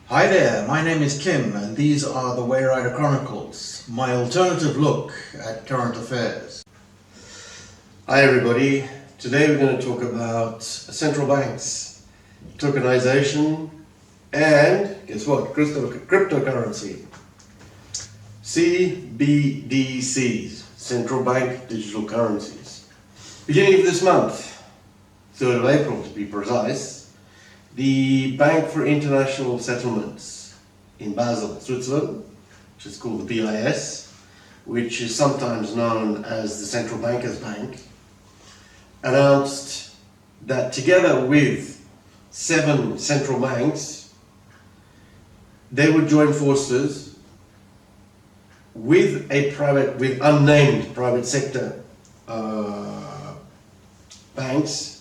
Hi there, my name is Kim and these are the Wayrider Chronicles, my alternative look at current affairs. Hi everybody, today we're going to talk about central banks, tokenization and, guess what, cryptocurrency. CBDCs, central bank digital currencies. Beginning of this month, 3rd of April to be precise, the Bank for International Settlements in Basel, Switzerland, which is called the BIS, which is sometimes known as the Central Bankers Bank, announced that together with 7 central banks, they would join forces with unnamed private sector banks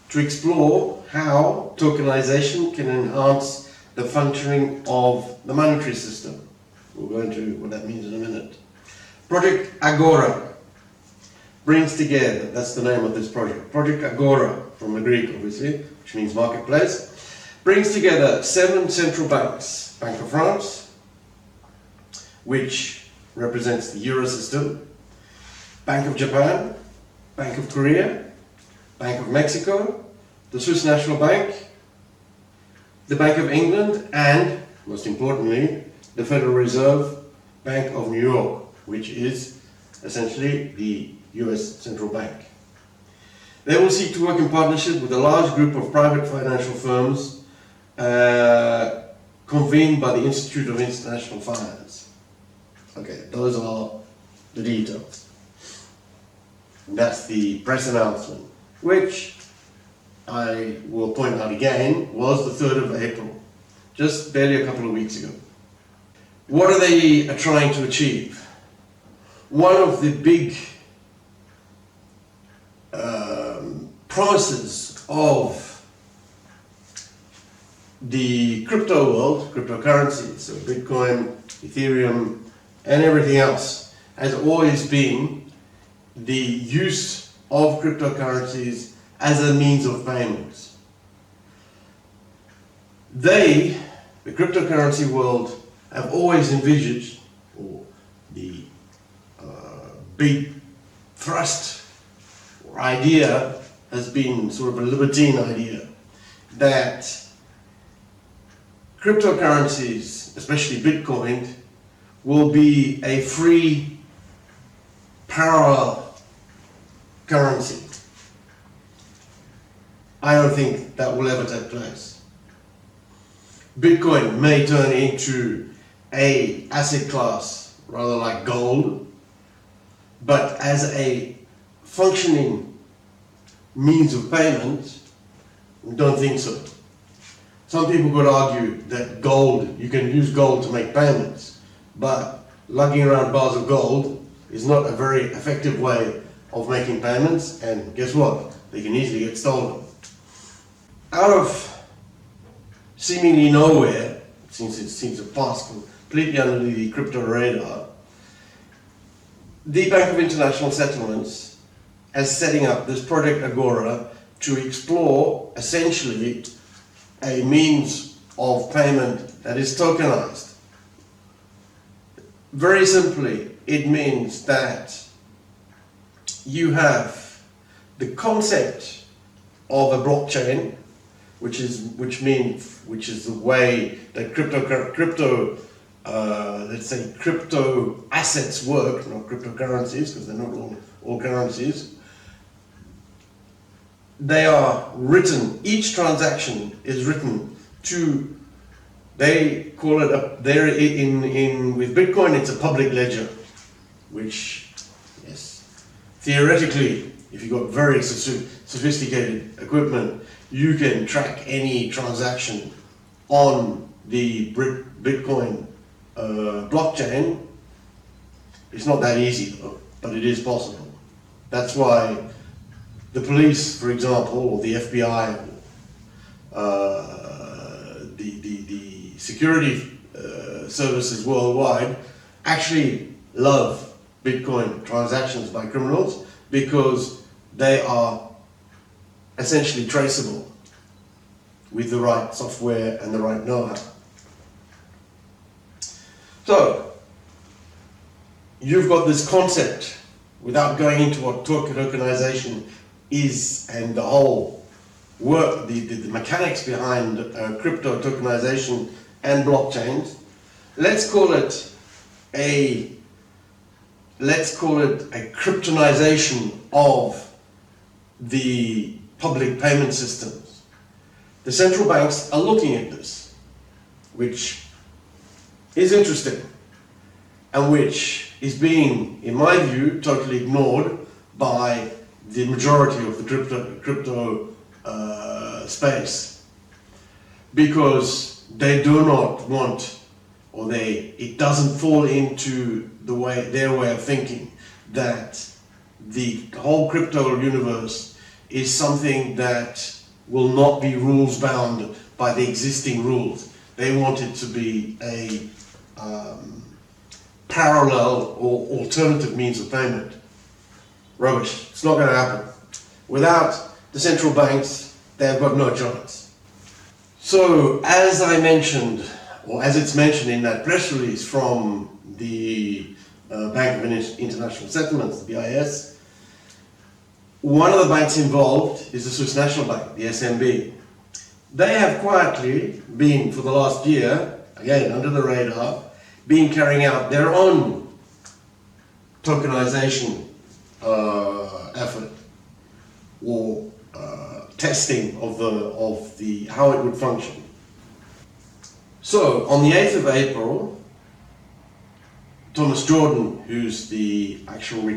to explore how tokenization can enhance the functioning of the monetary system. We'll go into what that means in a minute. Project Agora brings together, that's the name of this project, Project Agora, from the Greek obviously, which means marketplace, brings together 7 central banks. Bank of France, which represents the Euro system, Bank of Japan, Bank of Korea, Bank of Mexico, the Swiss National Bank, the Bank of England, and, most importantly, the Federal Reserve Bank of New York, which is essentially the US Central Bank. They will seek to work in partnership with a large group of private financial firms convened by the Institute of International Finance. Okay, those are the details. And that's the press announcement, which I will point out again, was the 3rd of April, just barely a couple of weeks ago. What are they trying to achieve? One of the big promises of the crypto world, cryptocurrencies, so Bitcoin, Ethereum, and everything else, has always been the use of cryptocurrencies as a means of payments. They, the cryptocurrency world, have always envisaged, or the big thrust or idea has been sort of a libertine idea, that cryptocurrencies, especially Bitcoin, will be a free parallel currency. I don't think that will ever take place. Bitcoin may turn into an asset class, rather like gold, but as a functioning means of payment, I don't think so. Some people could argue that gold, you can use gold to make payments, but lugging around bars of gold is not a very effective way of making payments, and guess what? They can easily get stolen. Out of seemingly nowhere, since it seems to pass completely under the crypto radar, the Bank of International Settlements is setting up this Project Agora to explore essentially a means of payment that is tokenized. Very simply, it means that you have the concept of a blockchain, which is the way that crypto assets work, not cryptocurrencies, because they're not all currencies. They are written, each transaction is written to, they call it with Bitcoin it's a public ledger, which, yes, theoretically, if you've got very sophisticated equipment, you can track any transaction on the Bitcoin blockchain. It's not that easy though, but it is possible. That's why the police, for example, or the FBI, the security services worldwide actually love Bitcoin transactions by criminals, because they are essentially traceable with the right software and the right know-how. So, you've got this concept, without going into what tokenization is and the whole work, the mechanics behind crypto tokenization and blockchains. Let's call it a kryptonization of the public payment systems. The central banks are looking at this, which is interesting and which is being, in my view, totally ignored by the majority of the crypto space, because they do not want, or it doesn't fall into their way of thinking that the whole crypto universe is something that will not be rules bound by the existing rules. They want it to be a parallel or alternative means of payment. Rubbish. It's not going to happen. Without the central banks, they've got no chance. So, as I mentioned, or as it's mentioned in that press release from the Bank of International Settlements, the BIS, one of the banks involved is the Swiss National Bank, the SNB. They have quietly been, for the last year, again under the radar, been carrying out their own tokenization effort, or testing of the how it would function. So on the 8th of April, Thomas Jordan, who's the actual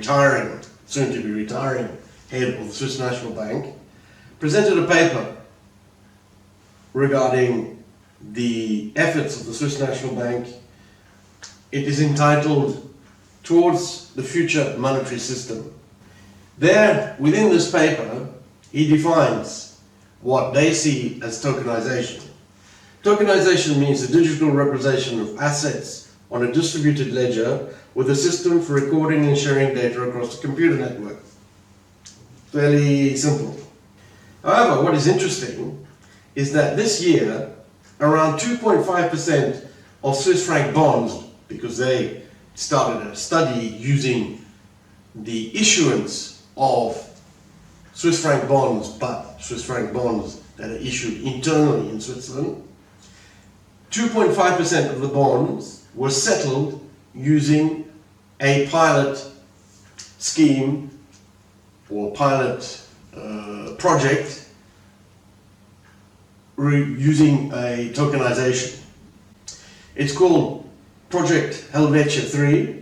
soon to be retiring head of the Swiss National Bank, presented a paper regarding the efforts of the Swiss National Bank. It is entitled Towards the Future Monetary System. There, within this paper, he defines what they see as tokenization. Tokenization means the digital representation of assets on a distributed ledger with a system for recording and sharing data across the computer network. Fairly simple. However, what is interesting is that this year, around 2.5% of Swiss franc bonds, because they started a study using the issuance of Swiss franc bonds, but Swiss franc bonds that are issued internally in Switzerland, 2.5% of the bonds were settled using a pilot scheme or pilot project using a tokenization. It's called Project Helvetia 3,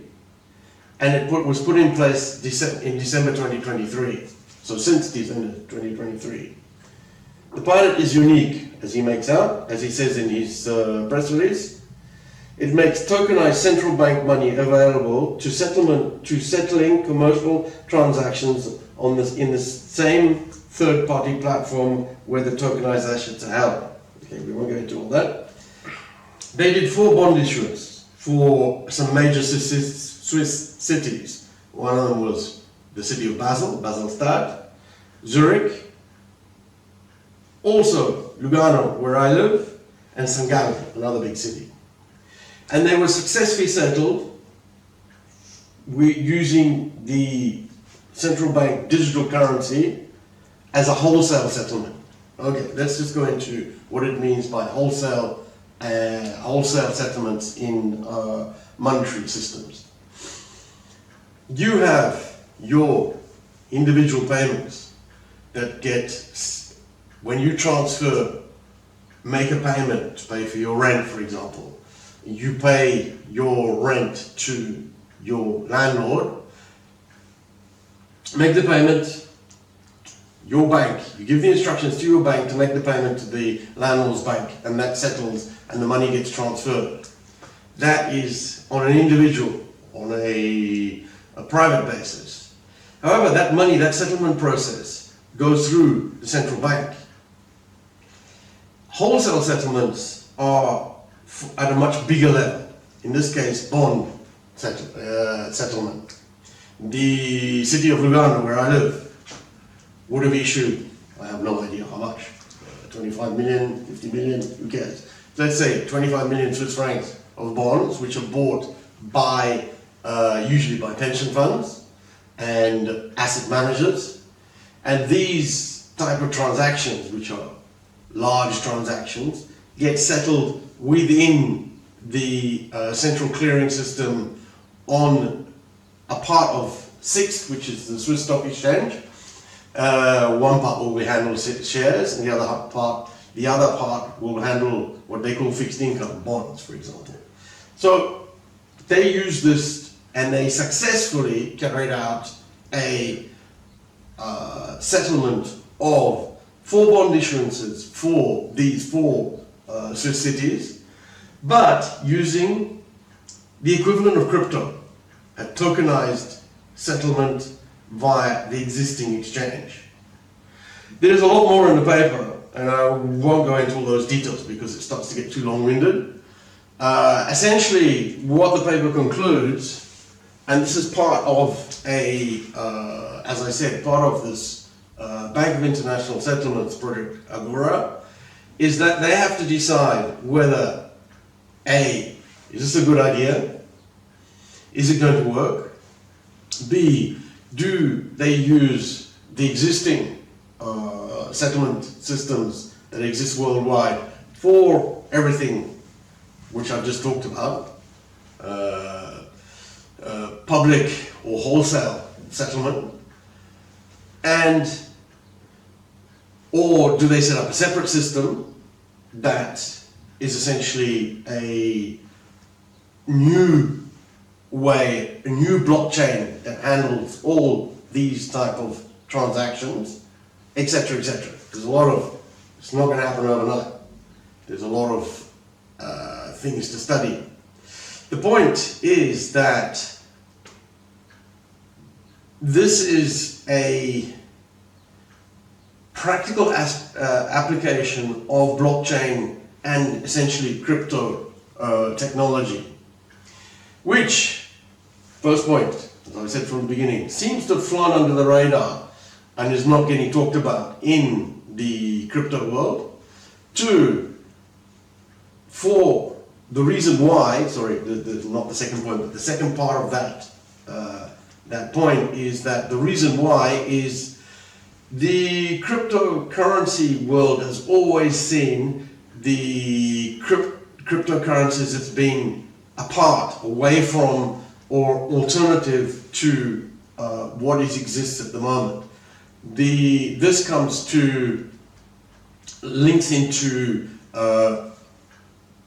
and it was put in place in December 2023. So since December 2023. The pilot is unique, as he says in his press release. It makes tokenized central bank money available to settling commercial transactions in the same third-party platform where the tokenizations are held. Okay, we won't go into all that. They did 4 bond issuance for some major Swiss cities. One of them was the city of Basel-Stadt, Zurich, also Lugano, where I live, and St. Gallen, another big city. And they were successfully settled using the central bank digital currency as a wholesale settlement. Okay, let's just go into what it means by wholesale settlements in monetary systems. You have your individual payments that when you make a payment to pay for your rent, for example, you pay your rent to your landlord, make the payment, your bank, you give the instructions to your bank to make the payment to the landlord's bank, and that settles and the money gets transferred. That is on an individual, on a private basis. However, that money, that settlement process goes through the central bank. Wholesale settlements are at a much bigger level. In this case, bond settlement. The city of Lugano, where I live, would have issued, I have no idea how much, 25 million, 50 million, who cares? Let's say 25 million Swiss francs of bonds, which are bought by usually by pension funds and asset managers. And these type of transactions, which are large transactions, get settled within the central clearing system on a part of SIX, which is the Swiss Stock Exchange. One part will be handle shares, and the other part will handle what they call fixed income bonds, for example. So they use this, and they successfully carried out a settlement of 4 bond issuances for these 4 Swiss cities, but using the equivalent of crypto, a tokenized settlement via the existing exchange. There's a lot more in the paper, and I won't go into all those details because it starts to get too long-winded. Essentially, what the paper concludes, and this is part of as I said, part of this Bank of International Settlements project, Agora, is that they have to decide whether A, is this a good idea? Is it going to work? B, do they use the existing settlement systems that exist worldwide for everything which I've just talked about, public or wholesale settlement, or do they set up a separate system that is essentially a new way, a new blockchain that handles all these type of transactions, etc., etc. There's a lot of, it's not going to happen overnight. There's a lot of things to study. The point is that this is a practical application of blockchain and essentially crypto technology, which, first point, as I said from the beginning, seems to have flown under the radar and is not getting talked about in the crypto world. 2, for the reason why, sorry, not the second point, but the second part of that point is that the reason why is the cryptocurrency world has always seen the cryptocurrencies as being apart, away from, or alternative to what exists at the moment. This comes to, links into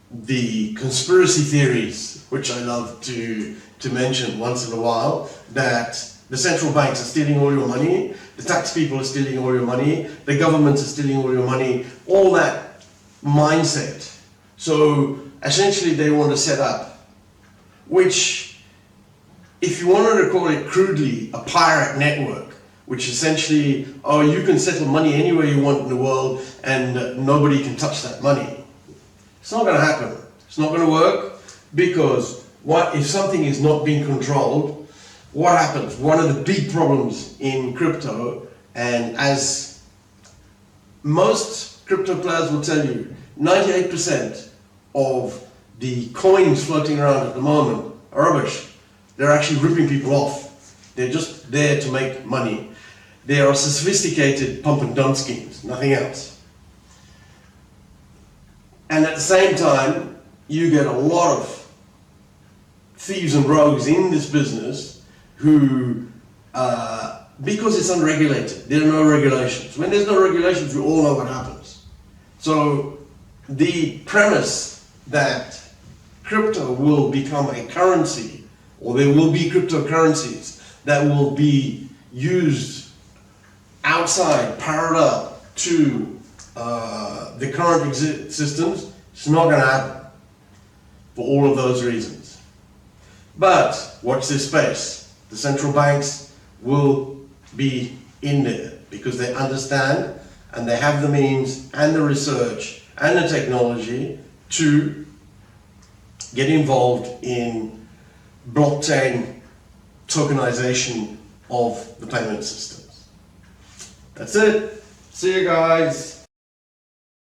the conspiracy theories, which I love to mention once in a while, that the central banks are stealing all your money, the tax people are stealing all your money, the governments are stealing all your money, all that mindset. So essentially they want to set up, which, if you wanted to call it crudely, a pirate network, which essentially, oh, you can settle money anywhere you want in the world and nobody can touch that money. It's not going to happen. It's not going to work, because if something is not being controlled, what happens? One of the big problems in crypto, and as most crypto players will tell you, 98% of the coins floating around at the moment are rubbish. They're actually ripping people off. They're just there to make money. They are sophisticated pump and dump schemes, nothing else. And at the same time, you get a lot of thieves and rogues in this business who, because it's unregulated, there are no regulations. When there's no regulations, we all know what happens. So the premise that crypto will become a currency, or there will be cryptocurrencies that will be used outside, parallel to the current systems, it's not going to happen for all of those reasons. But watch this space. The central banks will be in there because they understand and they have the means and the research and the technology to get involved in blockchain tokenization of the payment systems. That's it. See you guys.